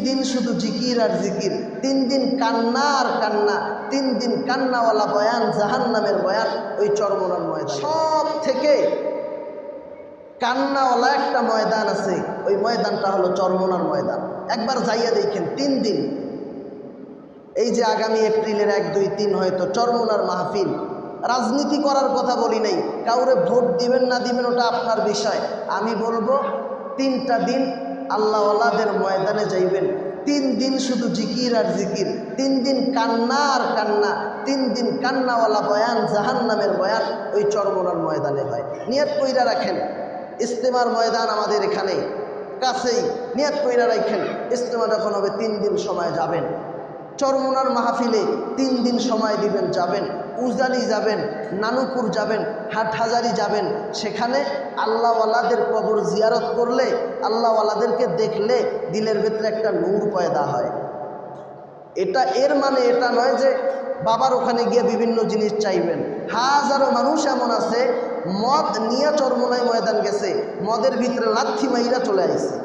দিন শুধু জিকির আর জিকির, 3 দিন কান্না আর কান্না, 3 দিন কান্নাওয়ালা বয়ান, জাহান্নামের বয়ান ওই চরমোনার ময়দান। সব থেকে কান্নাওয়ালা একটা ময়দান আছে, ওই ময়দানটা হলো চরমোনার ময়দান। একবার যাইয়া দেখেন 3 দিন। এই যে আগামী এপ্রিলের 1, 2, 3 হয়তো চরমোনার মাহফিল। রাজনীতি করার কথা বলি নাই, কাউরে ভোট দিবেন না দিবেন ওটা আপনার বিষয়। আমি বলবো 3টা দিন আল্লাহওয়ালাদের ময়দানে যাইবেন, 3 দিন শুধু জিকির আর জিকির, 3 দিন কান্না আর কান্না, 3 দিন কান্নাওয়ালা বয়ান, জাহান্নামের বয়ান ওই চরমোনার ময়দানে হয়। নিয়ত কইরা রাখেন, ইজতেমার ময়দান আমাদের এখানে কাছেই, নিয়ত কইরা রাখেন ইজতেমা যখন হবে 3 দিন সময় যাবেন চরমোনার মাহফিলে, 3 দিন সময় দিবেন, যাবেন উজানি যাবেন, নানুপুর যাবেন, হাটহাজারি যাবেন। সেখানে আল্লাহওয়ালাদের কবর জিয়ারত করলে, আল্লাহওয়ালাদেরকে দেখলে দিলের ভেতরে একটা নূর পয়দা হয়। এটা এর মানে এটা নয় যে বাবার ওখানে গিয়ে বিভিন্ন জিনিস চাইবেন। হাজারো মানুষ এমন আছে মদ নিয়ে চরমোনায় ময়দান গেছে, মদের ভিতরে লাথি মাইরা চলে আসছে।